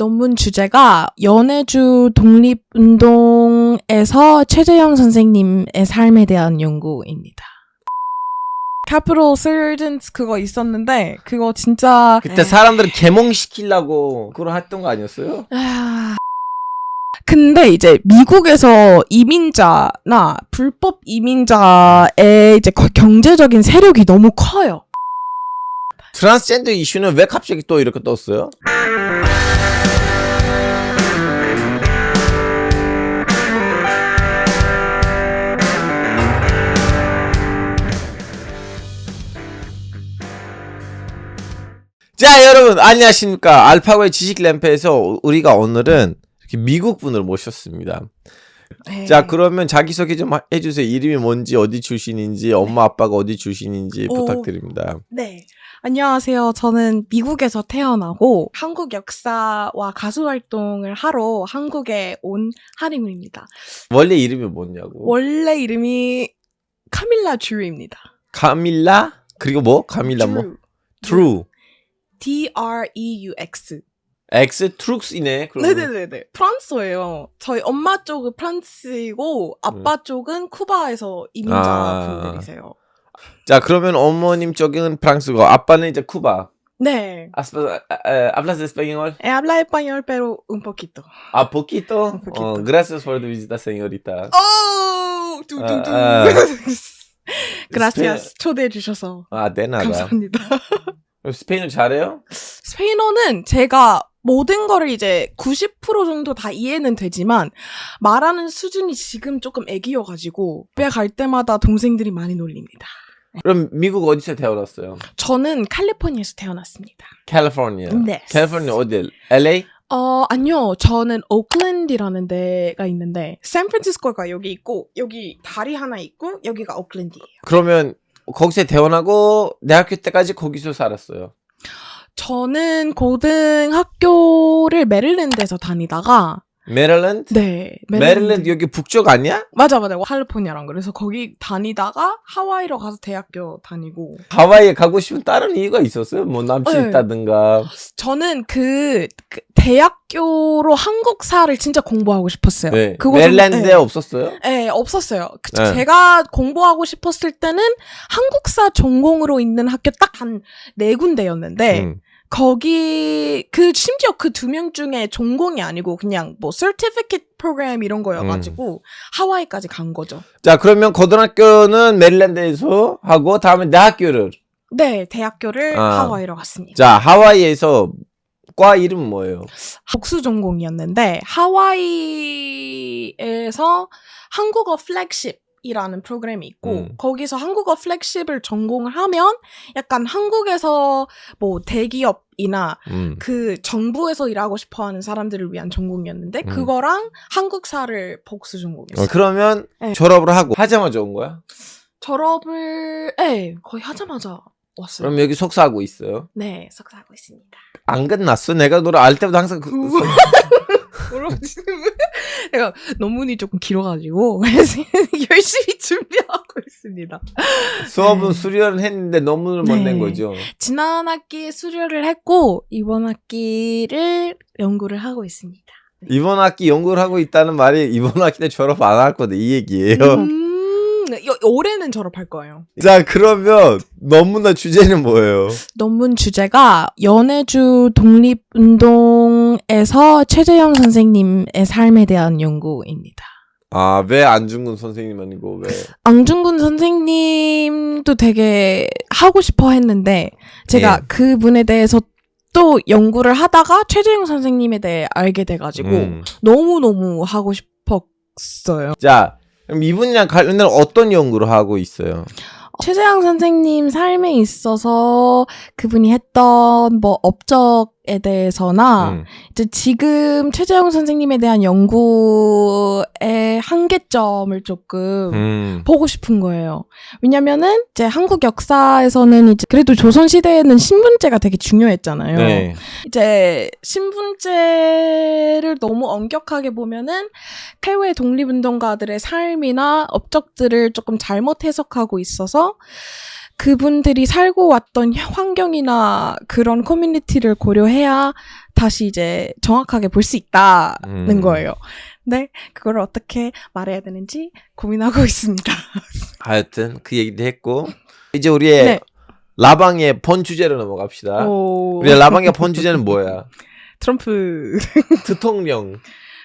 논문 주제가 연해주 독립운동에서 최재형 선생님의 삶에 대한 연구입니다. Capital Surgeons 그거 있었는데 그거 진짜 그때 사람들을 계몽시키려고 그걸 했던 거 아니었어요? 근데 이제 미국에서 이민자나 불법 이민자의 이제 경제적인 세력이 너무 커요. 트랜스젠더 이슈는 왜 갑자기 또 이렇게 떴어요? 자, 여러분 안녕하십니까. 알파고의 지식 램프에서 우리가 오늘은 이렇게 미국 분을 모셨습니다. 자, 그러면 자기소개 좀 해주세요. 이름이 뭔지, 어디 출신인지, 엄마 아빠가 어디 출신인지 부탁드립니다. 네. 안녕하세요. 저는 미국에서 태어나고 한국 역사와 가수 활동을 하러 한국에 온 한인우입니다. 원래 이름이 뭐냐고? 원래 이름이 카밀라 주입니다. 카밀라? 그리고 뭐? 카밀라 뭐? True. Treux. X? 트룩스이네. 네네네네. 프랑스예요. 저희 엄마 쪽은 프랑스이고 아빠 쪽은 쿠바에서 이민자 분들이세요. 자, 그러면 어머님 쪽은 프랑스고 아빠는 이제 쿠바. 네. ¿Hablas español? Habla español, pero un poquito. ¿A poquito? Un poquito. Gracias por tu visita, señorita. Oh! 둥둥둥. Gracias. 초대해 주셔서. de nada. 감사합니다. 스페인어 잘해요? 스페인어는 제가 모든 거를 이제 90% 정도 다 이해는 되지만 말하는 수준이 지금 조금 애기여가지고 집에 갈 때마다 동생들이 많이 놀립니다. 그럼 미국 어디서 태어났어요? 저는 캘리포니아에서 태어났습니다. 캘리포니아. 네. 캘리포니아 어디? LA? 아니요. 저는 오클랜드라는 데가 있는데 샌프란시스코가 여기 있고 여기 다리 하나 있고 여기가 오클랜드예요. 그러면 거기서 태어나고 대학교 때까지 거기서 살았어요? 저는 고등학교를 메릴랜드에서 다니다가 메릴랜드? 네. 메릴랜드 여기 북쪽 아니야? 맞아. 캘리포니아랑 그래서 거기 다니다가 하와이로 가서 대학교 다니고. 하와이에 가고 싶은 다른 이유가 있었어요? 뭐 남친 있다든가. 저는 그 대학교로 한국사를 진짜 공부하고 싶었어요. 네. 메릴랜드에 없었어요? 네, 없었어요. 제가 공부하고 싶었을 때는 한국사 전공으로 있는 학교 딱 한 4군데였는데 거기 심지어 그 2명 중에 전공이 아니고 그냥 뭐 certificate program 이런 거여가지고 하와이까지 간 거죠. 자, 그러면 고등학교는 메릴랜드에서 하고 다음에 대학교를? 네, 대학교를 하와이로 갔습니다. 자, 하와이에서 과 이름은 뭐예요? 복수 전공이었는데 하와이에서 한국어 플래그십 이라는 프로그램이 있고 거기서 한국어 플래그십을 전공을 하면 약간 한국에서 뭐 대기업이나 그 정부에서 일하고 싶어하는 사람들을 위한 전공이었는데 그거랑 한국사를 복수 전공했어요. 그러면 네. 졸업을 하고 하자마자 온 거야? 졸업을 거의 하자마자 왔어요. 그럼 여기 석사하고 있어요? 네, 석사하고 있습니다. 안 끝났어? 내가 너를 알 때부터 항상 내가 논문이 조금 길어가지고 열심히 준비하고 있습니다. 수업은 수료를 했는데 논문을 못 낸 거죠? 지난 학기에 수료를 했고 이번 학기를 연구를 하고 있습니다. 이번 학기 연구를 하고 있다는 말이 이번 학기 때 졸업 안 할 거다 이 얘기예요. 올해는 졸업할 거예요. 자, 그러면 논문의 주제는 뭐예요? 논문 주제가 연해주 독립운동에서 최재형 선생님의 삶에 대한 연구입니다. 아, 왜 안중근 선생님 아니고 왜? 안중근 선생님도 되게 하고 싶어 했는데 제가 그분에 대해서 또 연구를 하다가 최재형 선생님에 대해 알게 돼가지고 너무너무 하고 싶었어요. 자, 그럼 이분이랑 관련된 어떤 연구를 하고 있어요? 최재형 선생님 삶에 있어서 그분이 했던 뭐 업적에 대해서나 이제 지금 최재형 선생님에 대한 연구의 한계점을 조금 보고 싶은 거예요. 왜냐면은 이제 한국 역사에서는 이제 그래도 조선 시대에는 신분제가 되게 중요했잖아요. 네. 이제 신분제를 너무 엄격하게 보면은 해외 독립운동가들의 삶이나 업적들을 조금 잘못 해석하고 있어서 그분들이 살고 왔던 환경이나 그런 커뮤니티를 고려해야 다시 이제 정확하게 볼 수 있다는 거예요. 근데 그걸 어떻게 말해야 되는지 고민하고 있습니다. 하여튼 그 얘기도 했고 이제 우리의 네. 라방의 본 주제로 넘어갑시다. 우리의 라방의 본 주제는 뭐야? 트럼프. 대통령.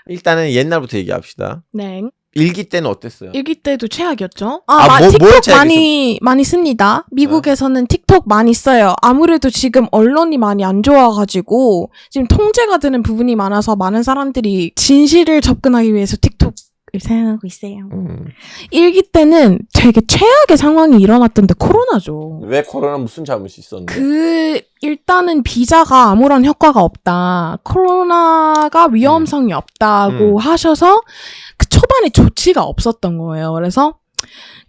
일단은 옛날부터 얘기합시다. 네. 일기 때는 어땠어요? 일기 때도 최악이었죠. 뭘 틱톡 많이 씁니다. 미국에서는 틱톡 많이 써요. 아무래도 지금 언론이 많이 안 좋아가지고 지금 통제가 되는 부분이 많아서 많은 사람들이 진실을 접근하기 위해서 틱톡을 사용하고 있어요. 일기 때는 되게 최악의 상황이 일어났던데 코로나죠. 왜 코로나 무슨 잘못이 있었는데? 일단은 비자가 아무런 효과가 없다. 코로나가 위험성이 없다고 하셔서 그 초반에 조치가 없었던 거예요. 그래서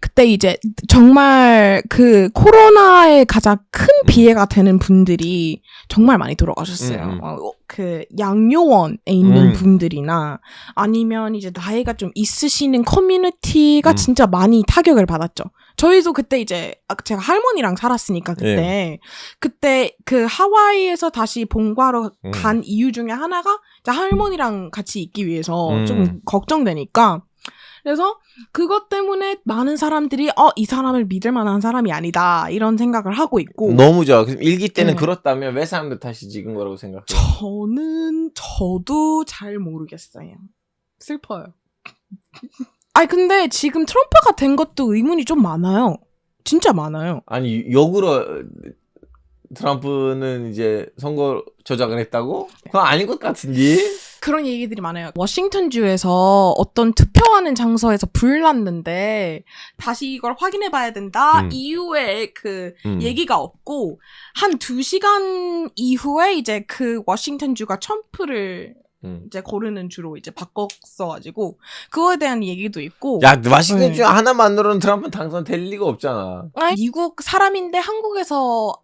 그때 이제 정말 그 코로나에 가장 큰 피해가 되는 분들이 정말 많이 돌아가셨어요. 그 양요원에 있는 분들이나 아니면 이제 나이가 좀 있으시는 커뮤니티가 진짜 많이 타격을 받았죠. 저희도 그때 이제 제가 할머니랑 살았으니까 그때 그 하와이에서 다시 본가로 간 이유 중에 하나가 이제 할머니랑 같이 있기 위해서 좀 걱정되니까 그래서 그것 때문에 많은 사람들이 이 사람을 믿을 만한 사람이 아니다 이런 생각을 하고 있고 너무죠. 일기 때는 그렇다면 왜 사람들 탓이 찍은 거라고 생각해요? 저도 잘 모르겠어요. 슬퍼요. 아니 근데 지금 트럼프가 된 것도 의문이 좀 많아요. 진짜 많아요. 아니 역으로 트럼프는 이제 선거 조작을 했다고? 그건 아닌 것 같은데? 그런 얘기들이 많아요. 워싱턴주에서 어떤 투표하는 장소에서 불 났는데 다시 이걸 확인해 봐야 된다. 이후에 그 얘기가 없고 한 2시간 이후에 이제 그 워싱턴주가 트럼프를 이제 고르는 주로 이제 바꿨어가지고 그거에 대한 얘기도 있고. 야, 워싱턴주 하나만으로는 트럼프 당선될 리가 없잖아. 미국 사람인데 한국에서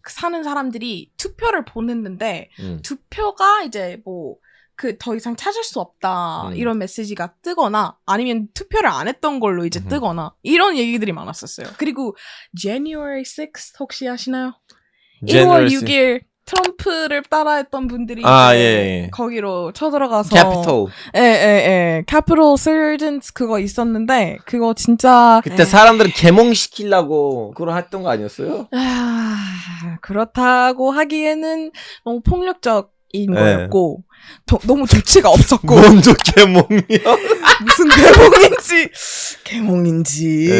사는 사람들이 투표를 보냈는데 투표가 이제 뭐 그 더 이상 찾을 수 없다 이런 메시지가 뜨거나 아니면 투표를 안 했던 걸로 이제 뜨거나 이런 얘기들이 많았었어요. 그리고 January 6th 혹시 아시나요? 1월 6일 트럼프를 따라했던 분들이 거기로 쳐들어가서 캐피톨 캐피톨 서전스 그거 있었는데 그거 진짜 그때 사람들을 개몽시키려고 그걸 했던 거 아니었어요? 그렇다고 하기에는 너무 폭력적인 거였고 너무 조치가 없었고 먼저 개몽이요? 무슨 개몽인지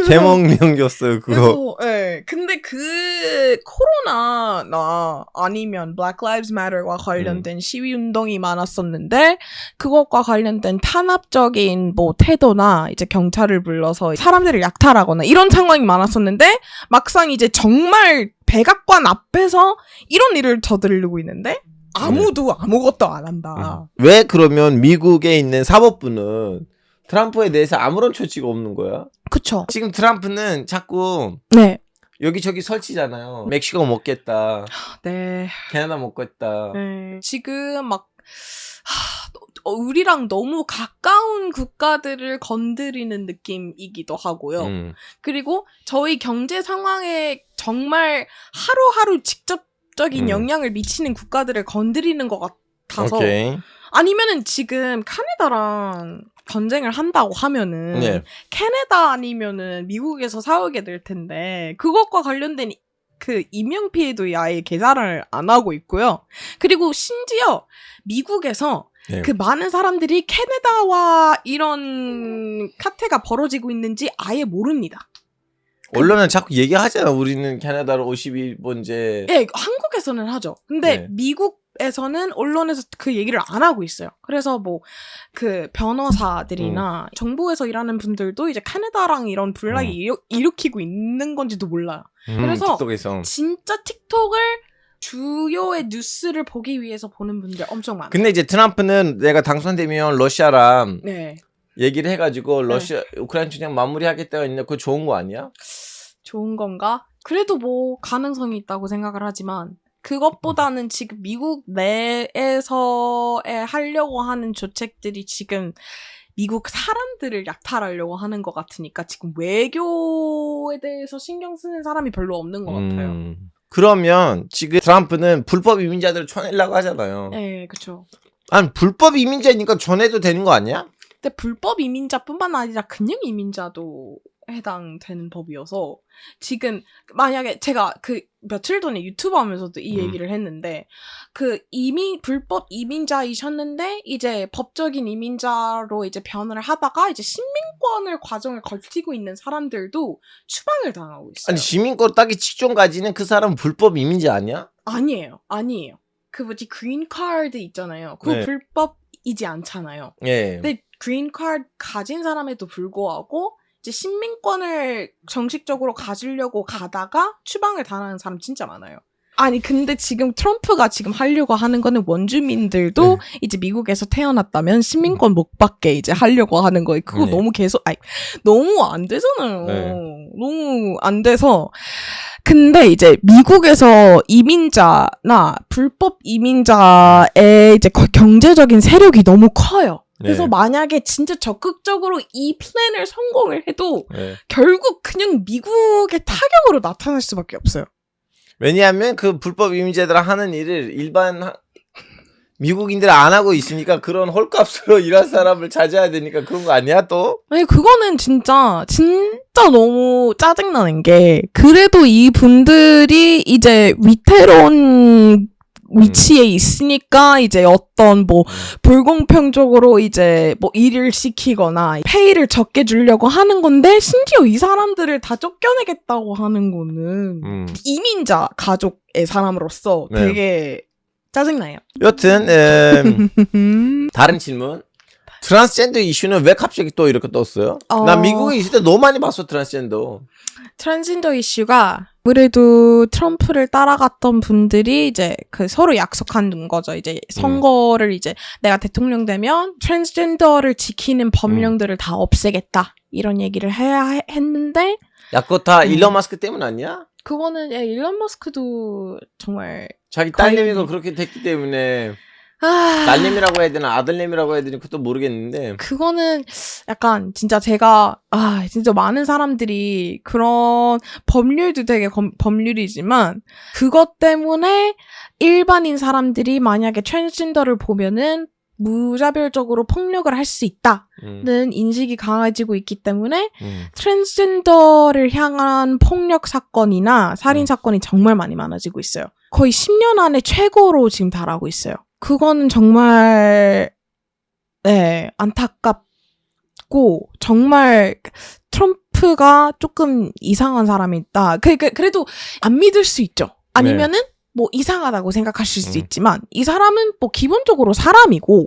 개몽령이었어요 그거. 그래서 근데 그 코로나나 아니면 Black Lives Matter과 관련된 시위 운동이 많았었는데 그것과 관련된 탄압적인 뭐 태도나 이제 경찰을 불러서 사람들을 약탈하거나 이런 상황이 많았었는데 막상 이제 정말 백악관 앞에서 이런 일을 저지르고 있는데 아무도 아무것도 안 한다. 왜 그러면 미국에 있는 사법부는 트럼프에 대해서 아무런 조치가 없는 거야? 그쵸. 지금 트럼프는 자꾸 여기저기 설치잖아요. 멕시코 먹겠다. 캐나다 먹겠다. 지금 막 우리랑 너무 가까운 국가들을 건드리는 느낌이기도 하고요. 그리고 저희 경제 상황에 정말 하루하루 직접적인 영향을 미치는 국가들을 건드리는 것 같아서 아니면은 지금 캐나다랑 전쟁을 한다고 하면은 캐나다 아니면은 미국에서 싸우게 될 텐데 그것과 관련된 그 인명피해도 아예 계산을 안 하고 있고요. 그리고 심지어 미국에서 그 많은 사람들이 캐나다와 이런 사태가 벌어지고 있는지 아예 모릅니다. 언론은 자꾸 얘기하잖아. 우리는 캐나다로 52번째. 한국에서는 하죠. 근데 미국에서는 언론에서 그 얘기를 안 하고 있어요. 그래서 뭐 그 변호사들이나 정부에서 일하는 분들도 이제 캐나다랑 이런 분란이 일으키고 있는 건지도 몰라요. 그래서 틱톡에서. 진짜 틱톡을 주요의 뉴스를 보기 위해서 보는 분들 엄청 많아요. 근데 이제 트럼프는 내가 당선되면 러시아랑 얘기를 해가지고 러시아 우크라이나 전쟁 마무리하겠다고 했는데 그거 좋은 거 아니야? 좋은 건가? 그래도 뭐 가능성이 있다고 생각을 하지만 그것보다는 지금 미국 내에서 하려고 하는 조책들이 지금 미국 사람들을 약탈하려고 하는 것 같으니까 지금 외교에 대해서 신경 쓰는 사람이 별로 없는 것 같아요. 그러면 지금 트럼프는 불법 이민자들을 쳐내려고 하잖아요. 네, 그렇죠. 아니 불법 이민자니까 쳐내도 되는 거 아니야? 근데 불법 이민자뿐만 아니라 그냥 이민자도 해당되는 법이어서 지금 만약에 제가 그 며칠 전에 유튜브 하면서도 이 얘기를 했는데 그 불법 이민자이셨는데 이제 법적인 이민자로 이제 변화를 하다가 이제 시민권을 과정을 거치고 있는 사람들도 추방을 당하고 있어요. 아니 시민권 따기 직전까지는 그 사람은 불법 이민자 아니야? 아니에요. 그 뭐지 그린 카드 있잖아요. 그거 네. 불법이지 않잖아요. 예. 근데 그린 카드 가진 사람에도 불구하고 이제 시민권을 정식적으로 가지려고 가다가 추방을 당하는 사람 진짜 많아요. 아니 근데 지금 트럼프가 지금 하려고 하는 거는 원주민들도 이제 미국에서 태어났다면 시민권 못 받게 이제 하려고 하는 거예요. 그거 너무 너무 안 되잖아요. 너무 안 돼서. 근데 이제 미국에서 이민자나 불법 이민자의 이제 경제적인 세력이 너무 커요. 그래서 만약에 진짜 적극적으로 이 플랜을 성공을 해도 결국 그냥 미국의 타격으로 나타날 수밖에 없어요. 왜냐하면 그 불법 이민자들 하는 일을 일반 미국인들 안 하고 있으니까 그런 헐값으로 일할 사람을 찾아야 되니까 그런 거 아니야 또? 아니 그거는 진짜 너무 짜증나는 게 그래도 이 분들이 이제 위태로운 위치에 있으니까 이제 어떤 뭐 불공평적으로 이제 뭐 일을 시키거나 페이를 적게 주려고 하는 건데 심지어 이 사람들을 다 쫓겨내겠다고 하는 거는 이민자 가족의 사람으로서 되게 짜증나요. 여튼 다른 질문. 트랜스젠더 이슈는 왜 갑자기 또 이렇게 떴어요? 난 미국에 있을 때 너무 많이 봤어 트랜스젠더. 트랜스젠더 이슈가 아무래도 트럼프를 따라갔던 분들이 이제 그 서로 약속한 거죠. 이제 선거를 이제 내가 대통령 되면 트랜스젠더를 지키는 법령들을 다 없애겠다 이런 얘기를 해야 했는데 야 그거 다 일론 마스크 때문 아니야? 그거는 일론 머스크도 정말 자기 딸내미가 그렇게 됐기 때문에 딸내미라고 해야 되나 아들내미라고 해야 되나 그것도 모르겠는데 그거는 약간 진짜 제가 진짜 많은 사람들이 그런 법률도 되게 법률이지만 그것 때문에 일반인 사람들이 만약에 트랜스젠더를 보면은 무차별적으로 폭력을 할 수 있다는 인식이 강해지고 있기 때문에 트랜스젠더를 향한 폭력 사건이나 살인 사건이 정말 많아지고 있어요. 거의 10년 안에 최고로 지금 달하고 있어요. 그거는 정말 안타깝고 정말 트럼프가 조금 이상한 사람이 있다. 그래도 안 믿을 수 있죠. 아니면은 뭐 이상하다고 생각하실 수 있지만 이 사람은 뭐 기본적으로 사람이고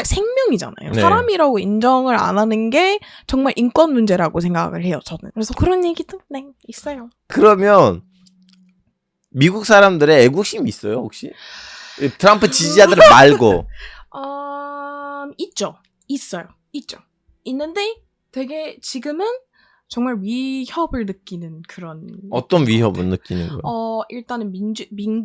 생명이잖아요. 사람이라고 인정을 안 하는 게 정말 인권 문제라고 생각을 해요. 저는. 그래서 그런 얘기도 있어요. 그러면 미국 사람들의 애국심 있어요 혹시? 트럼프 지지자들 말고. 있죠. 있는데 되게 지금은 정말 위협을 느끼는 그런. 어떤 위협을 느끼는 거예요? 일단은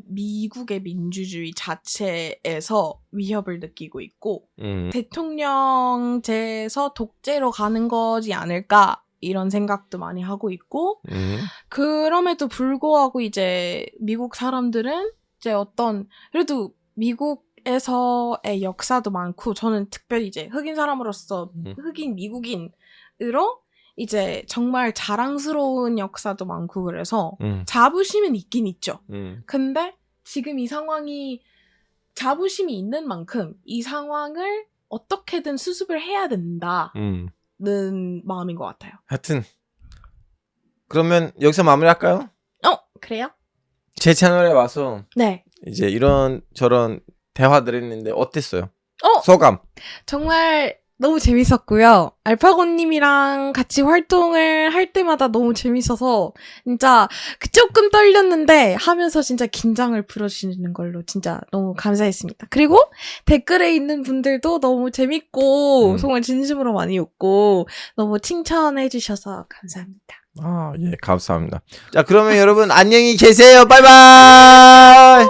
미국의 민주주의 자체에서 위협을 느끼고 있고, 대통령제에서 독재로 가는 거지 않을까, 이런 생각도 많이 하고 있고, 그럼에도 불구하고 이제 미국 사람들은 이제 그래도 미국에서의 역사도 많고, 저는 특별히 이제 흑인 사람으로서 흑인 미국인으로 이제 정말 자랑스러운 역사도 많고 그래서 자부심은 있긴 있죠. 근데 지금 이 상황이 자부심이 있는 만큼 이 상황을 어떻게든 수습을 해야 된다는 마음인 것 같아요. 하여튼 그러면 여기서 마무리할까요? 그래요? 제 채널에 와서 네. 이제 이런 저런 대화들 했는데 어땠어요? 소감? 정말 너무 재밌었고요. 알파고님이랑 같이 활동을 할 때마다 너무 재밌어서 진짜 조금 떨렸는데 하면서 진짜 긴장을 풀어주시는 걸로 진짜 너무 감사했습니다. 그리고 댓글에 있는 분들도 너무 재밌고 정말 진심으로 많이 웃고 너무 칭찬해 주셔서 감사합니다. 예, 감사합니다. 자, 그러면 여러분 안녕히 계세요. 바이바이.